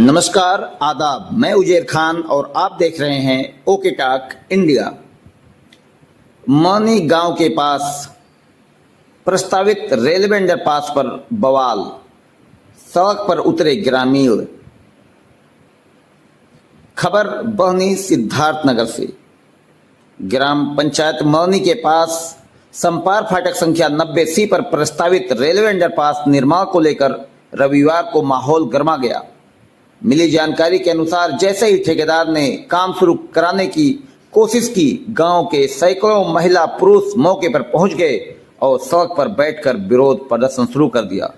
नमस्कार, आदाब। मैं उजैर खान और आप देख रहे हैं ओके टॉक इंडिया। मौनी गांव के पास प्रस्तावित रेलवे अंडरपास पर बवाल, सड़क पर उतरे ग्रामीण। खबर बहनी सिद्धार्थनगर से। ग्राम पंचायत मौनी के पास संपार फाटक संख्या 90C पर प्रस्तावित रेलवे अंडरपास निर्माण को लेकर रविवार को माहौल गर्मा गया। मिली जानकारी के अनुसार जैसे ही ठेकेदार ने काम शुरू कराने की कोशिश की, गांव के सैकड़ों महिला पुरुष मौके पर पहुंच गए और सड़क पर बैठकर विरोध प्रदर्शन शुरू कर दिया।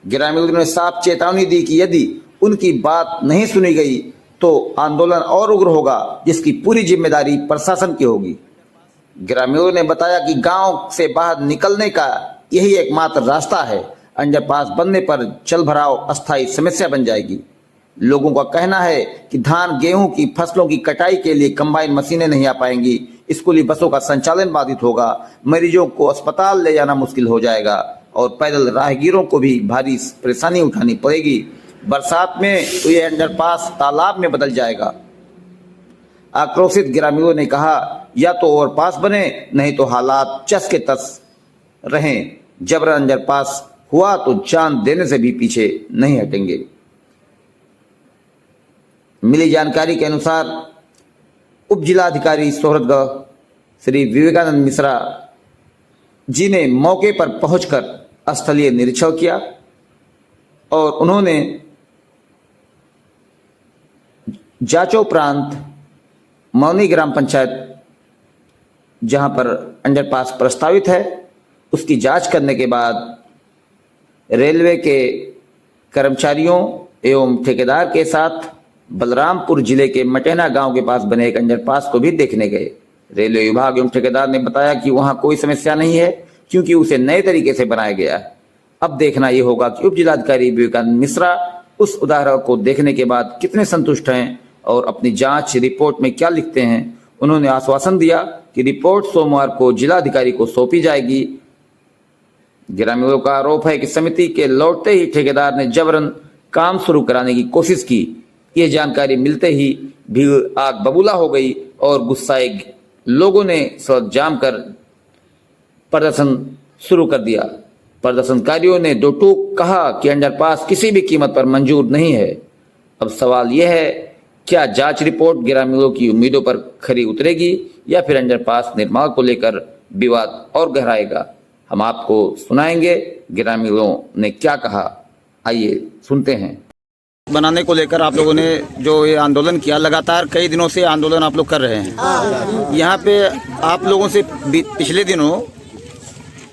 ग्रामीणों ने साफ चेतावनी दी कि यदि उनकी बात नहीं सुनी गई तो आंदोलन और उग्र होगा, जिसकी पूरी जिम्मेदारी प्रशासन की होगी। ग्रामीणों ने बताया कि गांव से बाहर निकलने का यही एकमात्र रास्ता है। अंडरपास बनने पर चल भराव अस्थायी समस्या बन जाएगी। लोगों का कहना है कि धान गेहूं की फसलों की कटाई के लिए कंबाइन मशीनें नहीं आ पाएंगी, स्कूली बसों का संचालन बाधित होगा, मरीजों को अस्पताल ले जाना मुश्किल हो जाएगा और पैदल राहगीरों को भी भारी परेशानी उठानी पड़ेगी। बरसात में तो ये अंडरपास तालाब में बदल जाएगा। आक्रोशित ग्रामीणों ने कहा, या तो ओवरपास बने, नहीं तो हालात चस के तस रहें। जबरन अंडरपास हुआ तो जान देने से भी पीछे नहीं हटेंगे। मिली जानकारी के अनुसार उप जिलाधिकारी सोहरतगढ़ श्री विवेकानंद मिश्रा जी ने मौके पर पहुंचकर स्थलीय निरीक्षण किया और उन्होंने जांचोपरांत मौनी ग्राम पंचायत जहां पर अंडरपास प्रस्तावित है उसकी जांच करने के बाद रेलवे के कर्मचारियों एवं ठेकेदार के साथ बलरामपुर जिले के मटेना गांव के पास बने एक अंडरपास को भी देखने गए। रेलवे विभाग एवं ठेकेदार ने बताया कि वहां कोई समस्या नहीं है, क्योंकि उसे नए तरीके से बनाया गया है। अब देखना यह होगा कि उप जिलाधिकारी विवेकानंद मिश्रा उस उदाहरण को देखने के बाद कितने संतुष्ट हैं और अपनी जांच रिपोर्ट में क्या लिखते हैं। उन्होंने आश्वासन दिया कि रिपोर्ट सोमवार को जिलाधिकारी को सौंपी जाएगी। ग्रामीणों का आरोप है कि समिति के लौटते ही ठेकेदार ने जबरन काम शुरू कराने की कोशिश की। ये जानकारी मिलते ही भीड़ आग बबूला हो गई और गुस्साए लोगों ने सड़क जाम कर प्रदर्शन शुरू कर दिया। प्रदर्शनकारियों ने दो टूक कहा कि अंडरपास किसी भी कीमत पर मंजूर नहीं है। अब सवाल यह है, क्या जांच रिपोर्ट ग्रामीणों की उम्मीदों पर खरी उतरेगी या फिर अंडरपास निर्माण को लेकर विवाद और गहराएगा। हम आपको सुनाएंगे ग्रामीणों ने क्या कहा। आइए सुनते हैं। बनाने को लेकर आप लोगों ने जो ये आंदोलन किया, लगातार कई दिनों से आंदोलन आप लोग कर रहे हैं। यहाँ पे आप लोगों से पिछले दिनों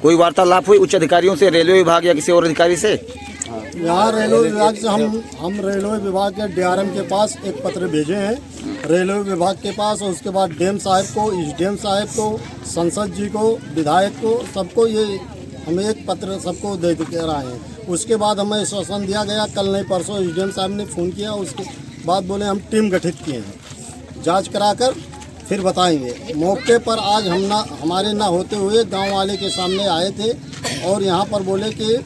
कोई वार्तालाप हुई उच्च अधिकारियों से, रेलवे विभाग या किसी और अधिकारी से? यहाँ रेलवे विभाग से हम रेलवे विभाग के DRM के पास एक पत्र भेजे हैं, रेलवे विभाग के पास, और उसके बाद डीएम साहब को, SDM साहब को, सांसद जी को, विधायक को, सबको ये हमें एक पत्र सबको दे रहे हैं। उसके बाद हमें आश्वासन दिया गया, कल नहीं परसों SDM साहब ने फ़ोन किया। उसके बाद बोले हम टीम गठित किए हैं, जांच कराकर फिर बताएंगे। मौके पर आज हमारे ना होते हुए गांव वाले के सामने आए थे और यहाँ पर बोले कि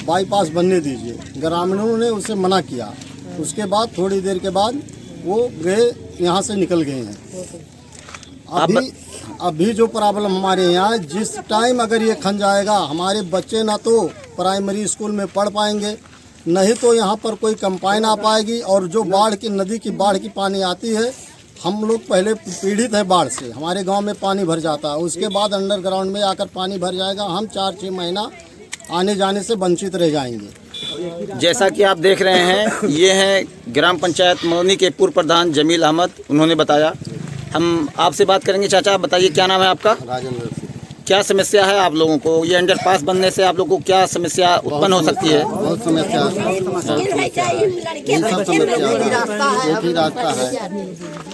बाईपास बनने दीजिए। ग्रामीणों ने उसे मना किया। उसके बाद थोड़ी देर के बाद वो गए, यहाँ से निकल गए हैं। अभी जो प्रॉब्लम हमारे यहाँ, जिस टाइम अगर ये खन जाएगा, हमारे बच्चे ना तो प्राइमरी स्कूल में पढ़ पाएंगे, नहीं तो यहाँ पर कोई कंपाइन आ पाएगी। और जो नदी की बाढ़ की पानी आती है, हम लोग पहले पीड़ित हैं बाढ़ से, हमारे गांव में पानी भर जाता है। उसके बाद अंडरग्राउंड में आकर पानी भर जाएगा, हम 4-6 महीना आने जाने से वंचित रह जाएंगे। जैसा कि आप देख रहे हैं, ये हैं ग्राम पंचायत मौनी के पूर्व प्रधान जमील अहमद। उन्होंने बताया। हम आपसे बात करेंगे। चाचा, आप बताइए, क्या नाम है आपका? राजेंद्र सिंह। क्या समस्या है आप लोगों को? ये अंडरपास बनने से आप लोगों को क्या समस्या उत्पन्न हो सकती है? बहुत समस्या है, इन सब समस्या एक ही रास्ता है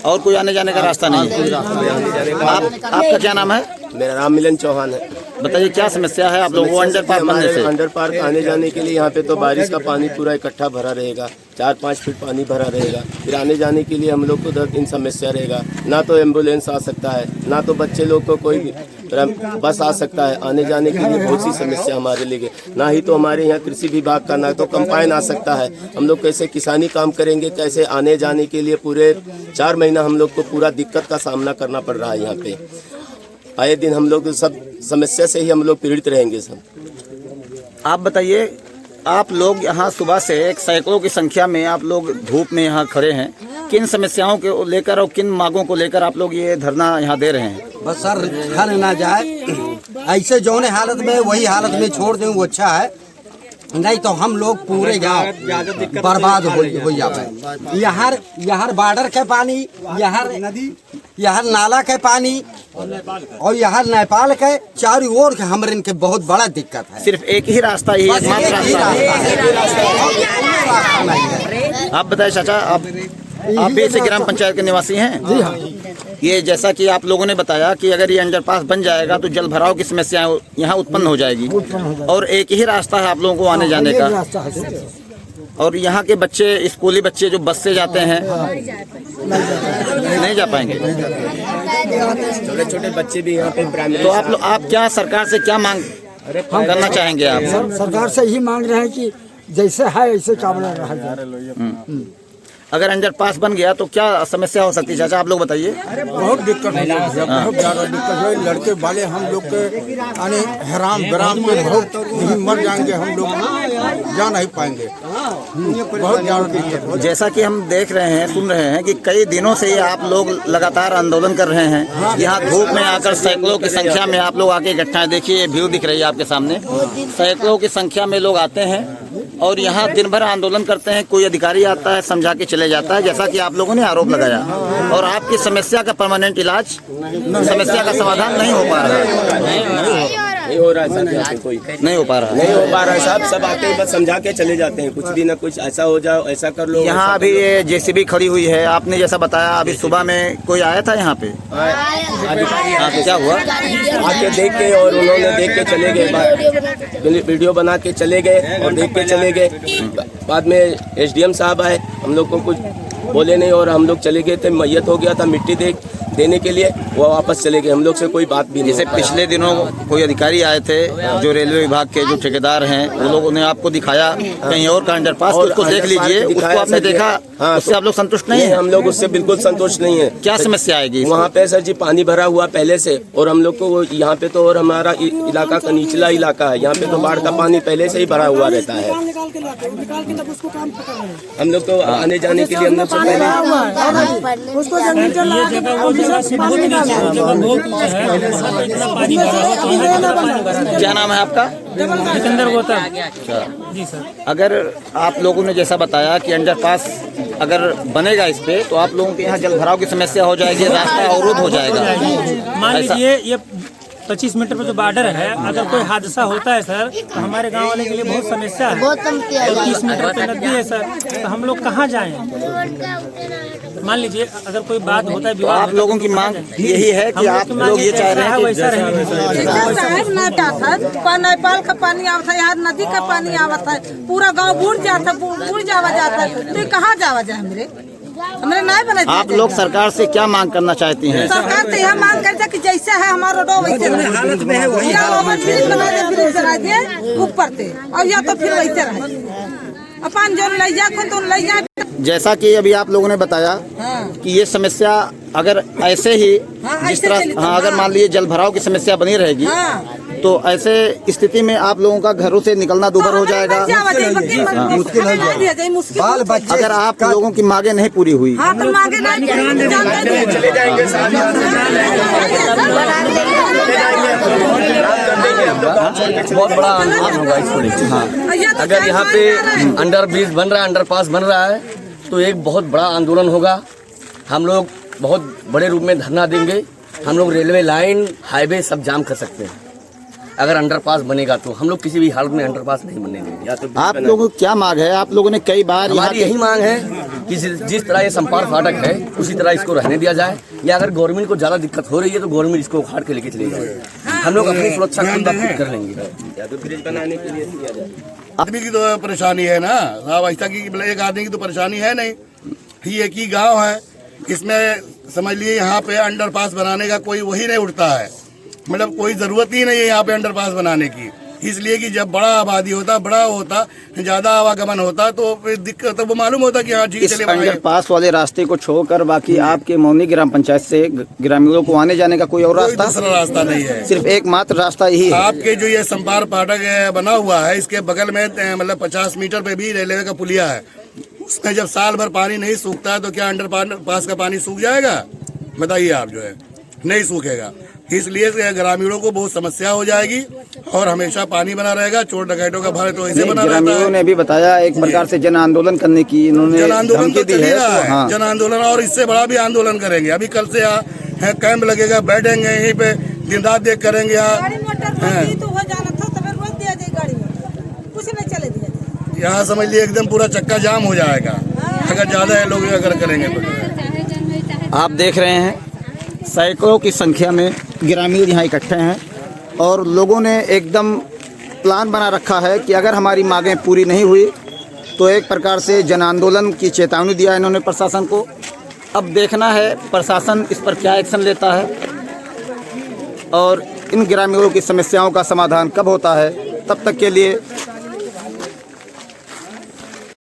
और कोई आने जाने का रास्ता नहीं है। आपका क्या नाम है? मेरा नाम मिलन चौहान है। बताइए क्या समस्या है आप लोगों को अंडर पास बनने से? अंडर पार्क आने जाने के लिए यहाँ पे तो बारिश का पानी पूरा इकट्ठा भरा रहेगा, 4-5 फीट पानी भरा रहेगा। फिर आने जाने के लिए हम लोग को 10 दिन समस्या रहेगा। ना तो एम्बुलेंस आ सकता है, ना तो बच्चे लोग को कोई बस आ सकता है। आने जाने के लिए बहुत सी समस्या हमारे लिए, ना ही तो हमारे यहाँ कृषि विभाग का ना तो कंपाइन आ सकता है। हम लोग कैसे किसानी काम करेंगे, कैसे आने जाने के लिए पूरे 4 महीना हम लोग को पूरा दिक्कत का सामना करना पड़ रहा है। यहाँ पे आए दिन हम लोग सब समस्या से ही हम लोग पीड़ित रहेंगे सब। आप बताइए, आप लोग यहाँ सुबह से एक सैकड़ों की संख्या में आप लोग धूप में यहाँ खड़े हैं, किन समस्याओं को लेकर और किन मांगों को लेकर आप लोग ये धरना यहाँ दे रहे हैं? बस सर घर ना जाए, ऐसे जौने हालत में वही हालत में छोड़ दें वो अच्छा है, नहीं तो हम लोग पूरे गांव बर्बाद हो जाए। यहाँ बॉर्डर के पानी, यहाँ नाला के पानी और यहाँ नेपाल के चारों ओर के हमरे इनके बहुत बड़ा दिक्कत है। सिर्फ एक ही रास्ता ही बस एकमात्र एक ही रास्ता रास्ता है। आप बताएं चाचा, आप भी इसी ग्राम पंचायत के निवासी हैं? जी हाँ। ये जैसा कि आप लोगों ने बताया कि अगर ये अंडरपास बन जाएगा तो जल भराव की समस्या यहाँ उत्पन्न हो जाएगी और एक ही रास्ता है आप लोगों को आने जाने का। और यहाँ के बच्चे, स्कूली बच्चे जो बस से जाते हैं नहीं जा पाएंगे। छोटे छोटे बच्चे भी यहाँ पे प्राइमरी। तो आप क्या सरकार से क्या मांग करना चाहेंगे? आप सरकार से ही मांग रहे हैं कि जैसे है ऐसे काम रहा जाए। अगर अंडरपास बन गया तो क्या समस्या हो सकती है चाचा, आप लोग बताइए। बहुत दिक्कत है, बहुत ज़्यादा दिक्कत है। लड़के वाले हम लोग के यानी हैरान ग्राम में बहुत मर जाएंगे, हम लोग जा नहीं पाएंगे। बहुत ज़्यादा दिक्कत है। जैसा कि हम देख रहे हैं, सुन रहे हैं कि कई दिनों से आप लोग लगातार आंदोलन कर रहे हैं। यहाँ धूप में आकर सैकड़ों की संख्या में आप लोग आके इकट्ठा हैं। देखिए ये भीड़ दिख रही है आपके सामने, सैकड़ों की संख्या में लोग आते हैं और यहाँ दिन भर आंदोलन करते हैं। कोई अधिकारी आता है, समझा के चले जाता है, जैसा कि आप लोगों ने आरोप लगाया। और आपकी समस्या का परमानेंट इलाज, समस्या का समाधान नहीं हो पा रहा है। नहीं हो रहा है सर, यहाँ पे कोई नहीं हो पा रहा है साहब। सब आते हैं बस समझा के चले जाते हैं, कुछ भी ना कुछ ऐसा हो जाओ, ऐसा कर लो। यहाँ अभी ये जेसीबी खड़ी हुई है, आपने जैसा बताया अभी सुबह में कोई आया था यहाँ पे? क्या हुआ? आके देख के और उन्होंने देख के चले गए, वीडियो बना के चले गए और देख के चले गए। बाद में एसडीएम साहब आए, हम लोग को कुछ बोले नहीं और हम लोग चले गए थे। मैयत हो गया था, मिट्टी देने के लिए वो वापस चले गए, हम लोग से कोई बात भी नहीं। जैसे पिछले दिनों कोई अधिकारी आए थे जो रेलवे विभाग के जो ठेकेदार हैं, वो लोगों ने आपको दिखाया कहीं और का अंडरपास, उसको देख लीजिए, उसको आपने देखा, उससे आप लोग संतुष्ट नहीं है? हम लोग उससे बिल्कुल संतुष्ट नहीं है। क्या समस्या आएगी वहाँ पे सर जी? पानी भरा हुआ पहले से, और हम लोग को यहाँ पे तो और हमारा इलाका का निचला इलाका है, यहाँ पे तो बाढ़ का पानी पहले से ही भरा हुआ रहता है। हम लोग तो आने जाने के लिए हम लोग से क्या नाम है आपका? सिकंदर गौतम जी सर। अगर आप लोगों ने जैसा बताया कि अंडरपास अगर बनेगा इस पे तो आप लोगों के यहाँ जल भराव की समस्या हो जाएगी, रास्ता अवरुद्ध हो जाएगा। मान लीजिए ये 25 मीटर पर जो बॉर्डर है, अगर कोई हादसा होता है सर तो हमारे गांव वाले के लिए बहुत समस्या है। 30 मीटर पे नदी है सर, तो हम लोग कहाँ जाएं? मान लीजिए अगर कोई बात होता है, तो आप लोगों की मांग यही है कि आप लोग ये चाह रहे हैं कि वैसा नेपाल का पानी आवता है, यहाँ नदी का पानी आवता है, पूरा गांव बूढ़ जाता है, तो कहाँ जावा जाए? हमरे नहीं बने। आप लोग सरकार से क्या मांग करना चाहती हैं? सरकार तो यह मांग करता कि जैसा है हमारा रोड वैसे हालत में है, वही ब्रिज बना दे ऊपर से, और या तो फिर वैसे रहे अपन जो लैया तो लैया। जैसा कि अभी आप लोगों ने बताया कि ये समस्या अगर ऐसे ही जिस तरह अगर मान लीजिए जल भराव की समस्या बनी रहेगी तो ऐसे स्थिति में आप लोगों का घरों से निकलना दूभर हो जाएगा, मुश्किल हो जाएगा। बाल बच्चे अगर आप लोगों की मांगे नहीं पूरी हुई। बहुत बड़ा आंदोलन होगा इस पर। अगर यहाँ पे अंडर ब्रिज बन रहा है, अंडरपास बन रहा है, तो एक बहुत बड़ा आंदोलन होगा। हम लोग बहुत बड़े रूप में धरना देंगे। हम लोग रेलवे लाइन, हाईवे सब जाम कर सकते हैं। अगर अंडरपास बनेगा तो हम लोग किसी भी हालत में अंडरपास नहीं बनने देंगे। आप लोगों की क्या मांग है? आप लोगों ने कई बार हमारी यही मांग है कि जिस तरह ये संपार फाटक है उसी तरह इसको रहने दिया जाए, या अगर गवर्नमेंट को ज़्यादा दिक्कत हो रही है तो गवर्नमेंट इसको उखाड़ के लेके चले जाए। हम लोग अपनी सुरक्षा खुद कर लेंगे। ब्रिज बनाने के लिए किया जाए। आदमी की तो परेशानी है ना साहब, ऐसा कि एक आदमी की तो परेशानी है नहीं। ये एक ही गाँव है, इसमें समझ लिए यहाँ पे अंडरपास बनाने का कोई वही नहीं उठता है, मतलब कोई ज़रूरत ही नहीं है यहाँ पे अंडरपास बनाने की, इसलिए कि जब बड़ा आबादी होता, बड़ा होता, ज़्यादा आवागमन होता तो फिर दिक्कत तो वो मालूम होता कि हाँ ठीक इस चले अंडरपास वाले रास्ते को छोड़कर बाकी आपके मौनी ग्राम पंचायत से ग्रामीणों को आने जाने का कोई और कोई रास्ता? दूसरा रास्ता नहीं है, सिर्फ एकमात्र रास्ता यही है। आपके जो ये संपार फाटक बना हुआ है इसके बगल में मतलब 50 मीटर पे भी रेलवे का पुलिया है, उसमें जब साल भर पानी नहीं सूखता है तो क्या अंडरपास का पानी सूख जाएगा? बताइए आप, जो है नहीं सूखेगा, इसलिए ग्रामीणों को बहुत समस्या हो जाएगी और हमेशा पानी बना रहेगा। चोर डकैतों का भय तो ऐसे बना रहता ग्रामीणों है। ने भी बताया एक प्रकार से जन आंदोलन करने की इन्होंने जन आंदोलन धमकी तो दी चल ही है। रहा है, हाँ। जन आंदोलन, और इससे बड़ा भी आंदोलन करेंगे। अभी कल से यहाँ कैंप लगेगा, बैठेंगे यहीं पे दिन रात देख करेंगे गाड़ी मोटर बंदी तो हो जाना था, तब रोक दिया जाए गाड़ी मोटर, कुछ नहीं चले दिया जाए। यहाँ समझ लिए एकदम पूरा चक्का जाम हो जाएगा अगर ज्यादा लोग अगर करेंगे तो। आप देख रहे हैं सैकड़ों की संख्या में ग्रामीण यहाँ इकट्ठे हैं और लोगों ने एकदम प्लान बना रखा है कि अगर हमारी मांगें पूरी नहीं हुई तो एक प्रकार से जन आंदोलन की चेतावनी दिया है इन्होंने प्रशासन को। अब देखना है प्रशासन इस पर क्या एक्शन लेता है और इन ग्रामीणों की समस्याओं का समाधान कब होता है। तब तक के लिए